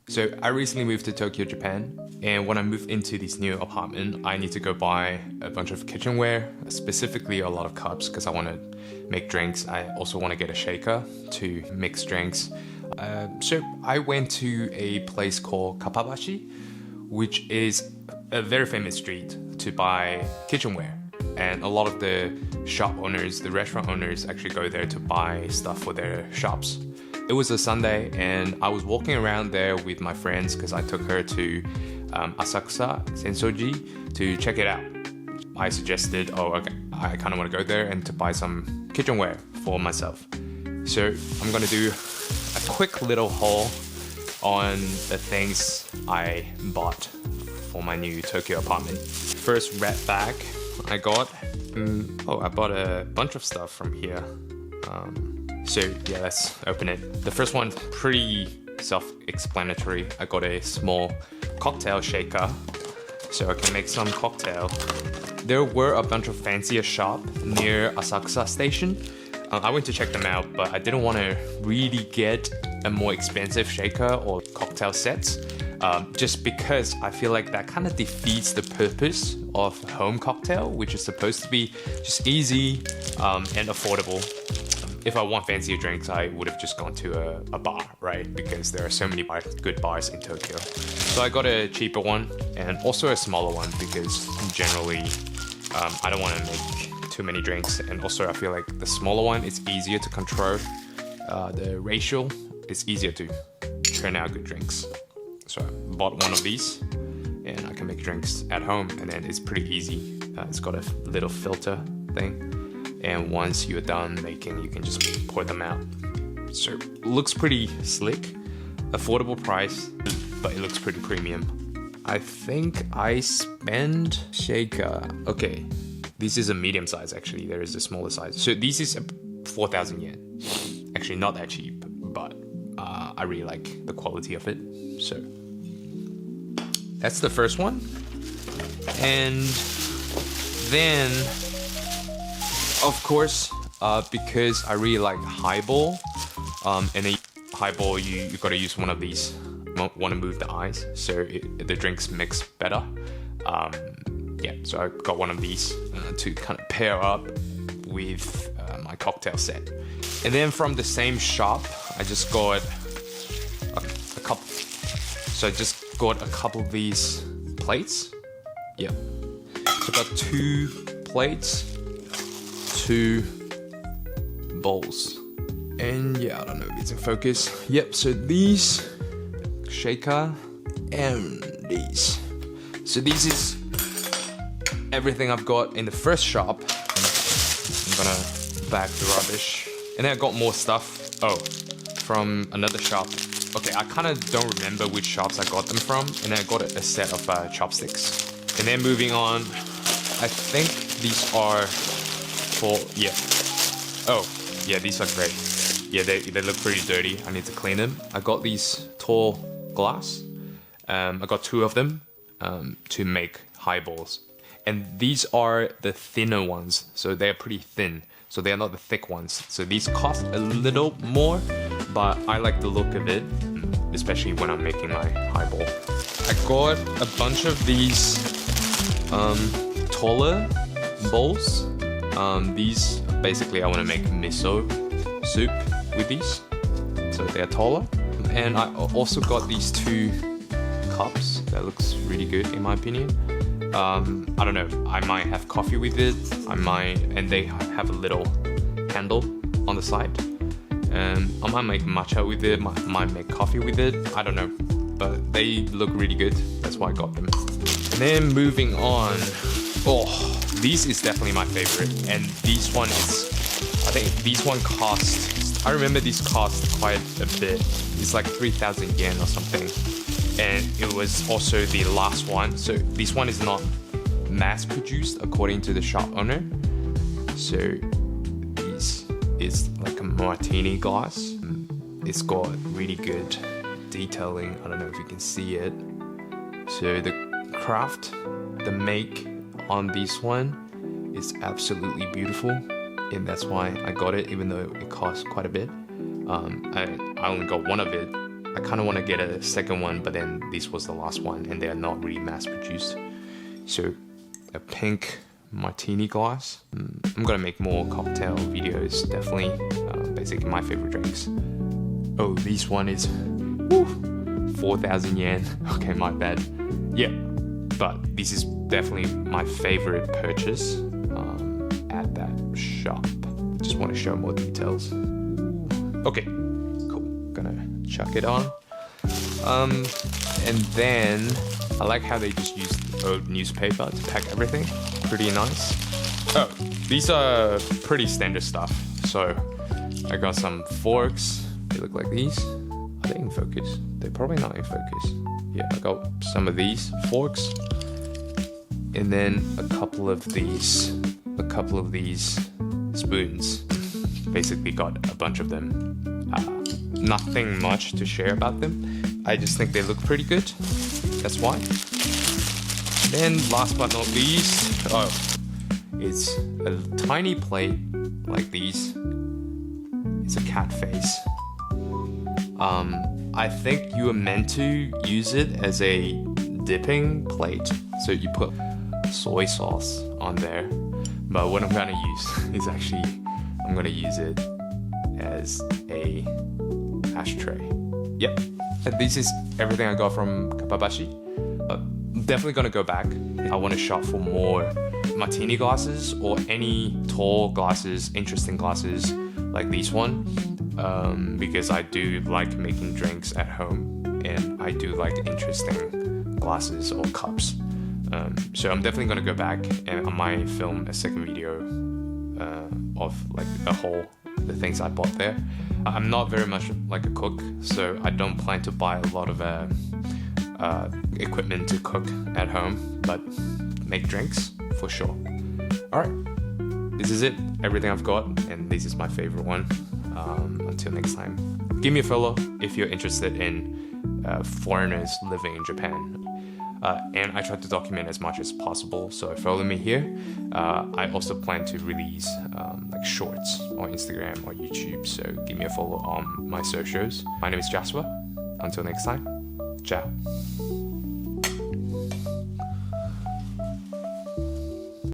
So I recently moved to Tokyo, Japan, and when I moved into this new apartment, I need to go buy a bunch of kitchenware, specifically a lot of cups because I want to make drinks. I also want to get a shaker to mix drinks. So I went to a place called Kappabashi, which is a very famous street to buy kitchenware. And a lot of the shop owners, the restaurant owners actually go there to buy stuff for their shops. It was a Sunday and I was walking around there with my friends because I took her to Asakusa, Sensoji to check it out. I suggested, okay, I kind of want to go there and to buy some kitchenware for myself. So I'm going to do a quick little haul on the things I bought for my new Tokyo apartment. First red bag I got. I bought a bunch of stuff from here. So yeah, let's open it. The first one, pretty self-explanatory. I got a small cocktail shaker so I can make some cocktail. There were a bunch of fancier shops near Asakusa station. I went to check them out, but I didn't want to really get a more expensive shaker or cocktail sets. Just because I feel like that kind of defeats the purpose of home cocktail, which is supposed to be just easy and affordable. If I want fancier drinks, I would have just gone to a bar, right? Because there are so many good bars in Tokyo. So I got a cheaper one and also a smaller one because generally I don't want to make too many drinks. And also I feel like the smaller one is easier to control. The ratio is easier to churn out good drinks. So I bought one of these and I can make drinks at home and then it's pretty easy. It's got a little filter thing. And once you're done making, you can just pour them out. So it looks pretty slick, affordable price, but it looks pretty premium. I think I spend shaker. Okay, this is a medium size actually. There is a smaller size. So this is 4,000 yen. Actually not that cheap, but I really like the quality of it. So that's the first one. And then of course, because I really like highball, and a highball you gotta use one of these. You want to move the eyes so the drinks mix better. Yeah, so I got one of these to kind of pair up with my cocktail set. And then from the same shop, I just got a couple. So I just got a couple of these plates. Yeah, so I got 2 plates. 2 bowls, and yeah, I don't know if it's in focus. Yep, so these shaker and these. So this is everything I've got in the first shop. I'm gonna bag the rubbish, and then I got more stuff. From another shop. Okay, I kind of don't remember which shops I got them from, and then I got a set of chopsticks. And then moving on, I think these are. These are great. Yeah, they look pretty dirty. I need to clean them. I got these tall glass. I got 2 of them to make highballs. And these are the thinner ones. So they're pretty thin. So they are not the thick ones. So these cost a little more, but I like the look of it, especially when I'm making my highball. I got a bunch of these taller bowls. These basically I want to make miso soup with these, so they're taller. And I also got these 2 cups that looks really good in my opinion. I don't know, I might have coffee with it, and they have a little handle on the side. I might make matcha with it, might make coffee with it, I don't know, but they look really good, that's why I got them. And then moving on, this is definitely my favorite, and this one is, I think this one cost, I remember this cost quite a bit. It's like 3,000 yen or something, and it was also the last one. So this one is not mass produced according to the shop owner. So this is like a martini glass. It's got really good detailing. I don't know if you can see it. So the craft, the make on this one is absolutely beautiful, and that's why I got it, even though it cost quite a bit. I only got one of it. I kind of want to get a second one, but then this was the last one and they're not really mass produced. So a pink martini glass. I'm gonna make more cocktail videos, definitely. Basically my favorite drinks. Oh, this one is 4,000 yen. Okay, my bad. Yeah, but this is definitely my favorite purchase at that shop. Just want to show more details. Okay, cool. Gonna chuck it on. And then I like how they just used old newspaper to pack everything. Pretty nice. Oh, these are pretty standard stuff. So I got some forks. They look like these. Are they in focus? They're probably not in focus. Yeah, I got some of these forks. And then a couple of these spoons. Basically got a bunch of them. Nothing much to share about them. I just think they look pretty good. That's why. Then last but not least, it's a tiny plate like these. It's a cat face. I think you are meant to use it as a dipping plate. So you put soy sauce on there. But what I'm gonna use is actually, I'm gonna use it as a ashtray. Yep. And this is everything I got from Kappabashi. I'm definitely gonna go back. I want to shop for more martini glasses or any tall glasses, interesting glasses like this one. Because I do like making drinks at home and I do like interesting glasses or cups. So I'm definitely gonna go back and I might film a second video of like the things I bought there. I'm not very much like a cook, so I don't plan to buy a lot of equipment to cook at home, but make drinks for sure. Alright, this is it, everything I've got, and this is my favorite one. Until next time, give me a follow if you're interested in foreigners living in Japan. And I try to document as much as possible, so follow me here. I also plan to release like shorts on Instagram or YouTube, so give me a follow on my socials. My name is Jasper. Until next time, ciao.